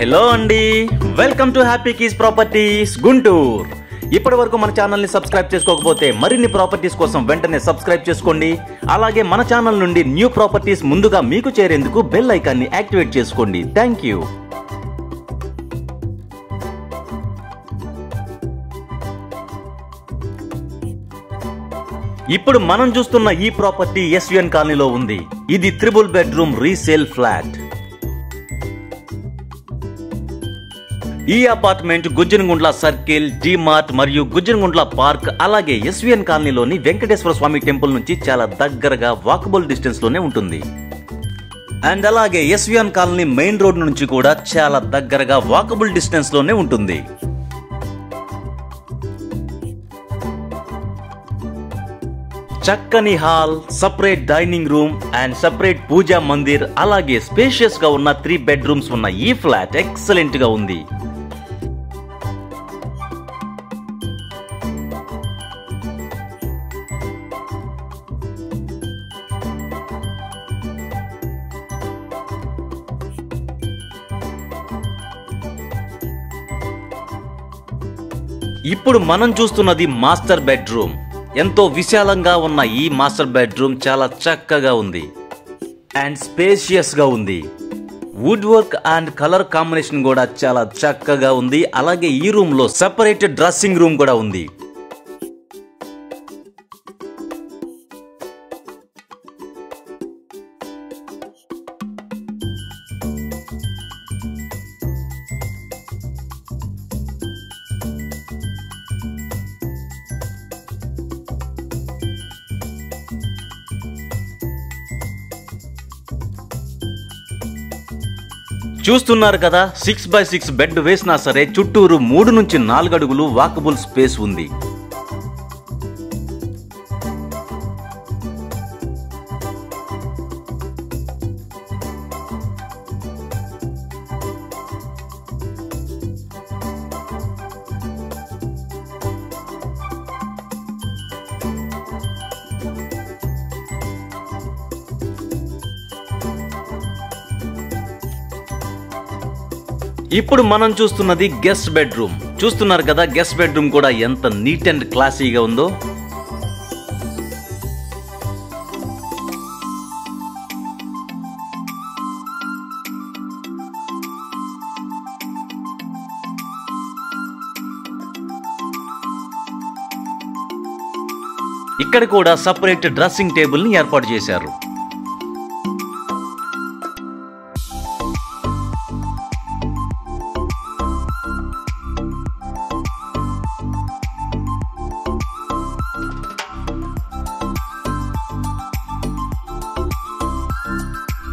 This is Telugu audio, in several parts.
హలో అండి, welcome to happy keys properties Guntur. ఇప్పటి వరకు మన ఛానల్ ని సబ్స్క్రైబ్ చేసుకోకపోతే మరిన్ని ప్రాపర్టీస్ కోసం వెంటనే సబ్స్క్రైబ్ చేసుకోండి. అలాగే మన ఛానల్ నుండి న్యూ ప్రాపర్టీస్ ముందుగా మీకు చేరేందుకు బెల్ ఐకాన్ ని యాక్టివేట్ చేసుకోండి. Thank you. ఇప్పుడు మనం చూస్తున్న ఈ ప్రాపర్టీ ఎస్విఎన్ కాలనీలో ఉంది. ఇది 3 బెడ్రూమ్ రీసేల్ ఫ్లాట్. ఈ అపార్ట్మెంట్ గుజ్జనగుండ్ల సర్కిల్, డిమార్ట్ మరియు గుజ్జనగుండ్ల పార్క్, అలాగే ఎస్విఎన్ కాలనీలోని వెంకటేశ్వర స్వామి టెంపుల్ నుంచి చాలా దగ్గరగా వాకబుల్ డిస్టెన్స్ లోనే ఉంటుంది. అండ్ అలాగే ఎస్విఎన్ కాలనీ మెయిన్ రోడ్ నుంచి కూడా చాలా దగ్గరగా వాకబుల్ డిస్టెన్స్ లోనే ఉంటుంది. చక్కని hall, separate dining room and separate puja mandir, అలాగే స్పేషియస్ గా ఉన్న 3 బెడ్రూమ్స్ ఉన్న ఈ ఫ్లాట్ ఎక్సలెంట్ గా ఉంది. ఇప్పుడు మనం చూస్తున్నది మాస్టర్ బెడ్రూమ్. ఎంతో విశాలంగా ఉన్న ఈ మాస్టర్ బెడ్రూమ్ చాలా చక్కగా ఉంది అండ్ స్పేషియస్ గా ఉంది. Wood work and colour combination కూడా చాలా చక్కగా ఉంది. అలాగే ఈ రూమ్ లో సెపరేట్ డ్రెస్సింగ్ రూమ్ కూడా ఉంది. చూస్తున్నారు కదా, 6x6 బెడ్ వేసినా సరే చుట్టూరు 3 నుంచి 4 అడుగులు వాకబుల్ స్పేస్ ఉంది. ఇప్పుడు మనం చూస్తున్నది గెస్ట్ బెడ్రూమ్. చూస్తున్నారు కదా, గెస్ట్ బెడ్రూమ్ కూడా ఎంత నీట్ అండ్ క్లాసీగా ఉందో. ఇక్కడ కూడా సపరేట్ డ్రెస్సింగ్ టేబుల్ ని ఏర్పాటు చేశారు.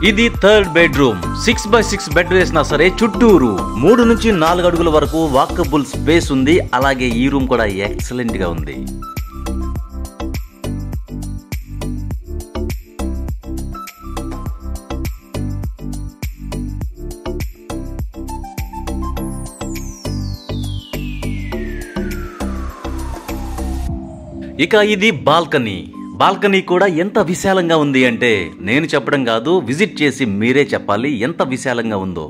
ఇది 3rd బెడ్రూమ్. 6x6 బెడ్ వేసినా సరే చుట్టూరు 3 నుంచి 4 అడుగుల వరకు వాకబుల్ స్పేస్ ఉంది. అలాగే ఈ రూమ్ కూడా ఎక్సలెంట్ గా ఉంది. ఇక ఇది బాల్కనీ. బాల్కనీ కూడా ఎంత విశాలంగా ఉంది అంటే నేను చెప్పడం కాదు, విజిట్ చేసి మీరే చెప్పాలి ఎంత విశాలంగా ఉందో.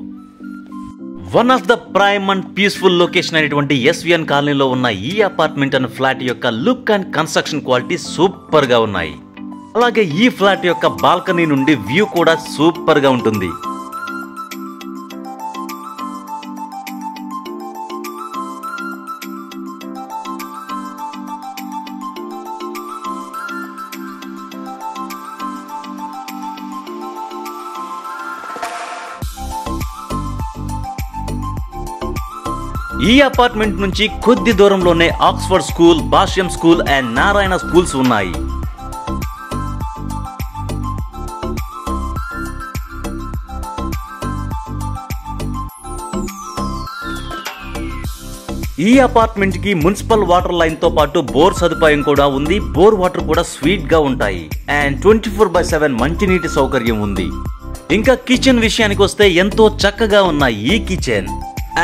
One of the prime and peaceful location అయినటువంటి ఎస్విఎన్ కాలనీలో ఉన్న ఈ అపార్ట్మెంట్ అండ్ ఫ్లాట్ యొక్క look and construction quality super గా ఉన్నాయి. అలాగే ఈ ఫ్లాట్ యొక్క బాల్కనీ నుండి వ్యూ కూడా సూపర్ గా ఉంటుంది. ఈ అపార్ట్మెంట్ నుంచి కొద్ది దూరంలోనే Oxford school, Bhashyam school and Narayana schools ఉన్నాయి. ఈ అపార్ట్మెంట్ కి మున్సిపల్ వాటర్ లైన్ తో పాటు బోర్ సదుపాయం కూడా ఉంది. బోర్ వాటర్ కూడా స్వీట్ గా ఉంటాయి అండ్ 24/7 మంచినీటి సౌకర్యం ఉంది. ఇంకా కిచెన్ విషయానికి వస్తే ఎంతో చక్కగా ఉన్న ఈ kitchen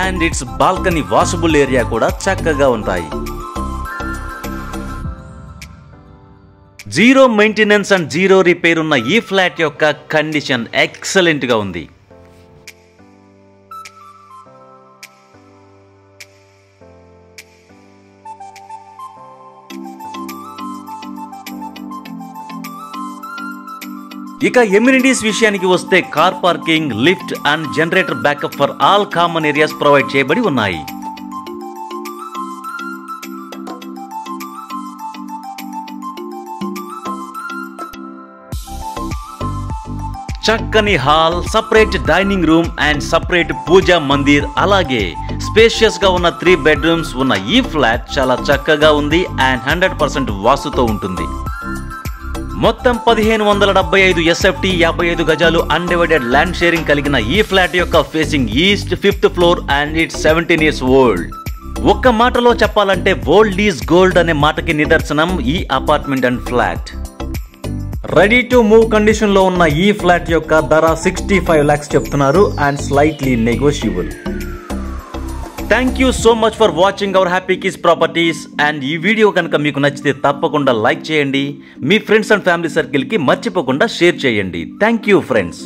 and it's balcony washable area కూడా చక్కగా ఉంటాయి. Zero maintenance and zero repair ఉన్న ఈ ఫ్లాట్ యొక్క కండిషన్ ఎక్సలెంట్ గా ఉంది. ఇక ఎమ్యూనిటీస్ విషయానికి వస్తే car parking, lift and generator backup for all common areas provide చేయబడి ఉన్నాయి. చక్కని hall, separate dining room and separate puja mandir, అలాగే స్పేషియస్ గా ఉన్న 3 బెడ్రూమ్స్ ఉన్న ఈ ఫ్లాట్ చాలా చక్కగా ఉంది అండ్ 100% వాస్తుతో ఉంటుంది. మొత్తం 1575 SFT, 55 గజాలు అన్డివైడెడ్ ల్యాండ్ షేరింగ్ కలిగిన ఈ ఫ్లాట్ యొక్క facing east, 5th floor and it's 17 years old. ఒక్క మాటలో చెప్పాలంటే ఓల్డ్ ఈజ్ గోల్డ్ అనే మాటకి నిదర్శనం ఈ apartment and flat. Ready to move condition లో ఉన్న ఈ ఫ్లాట్ యొక్క ధర 65 lakhs చెప్తున్నారు and slightly negotiable. Thank you so much for watching our happy kids properties. And ఈ వీడియో కనుక మీకు నచ్చితే తప్పకుండా లైక్ చేయండి, మీ ఫ్రెండ్స్ అండ్ ఫ్యామిలీ సర్కిల్ కి మర్చిపోకుండా షేర్ చేయండి. Thank you friends.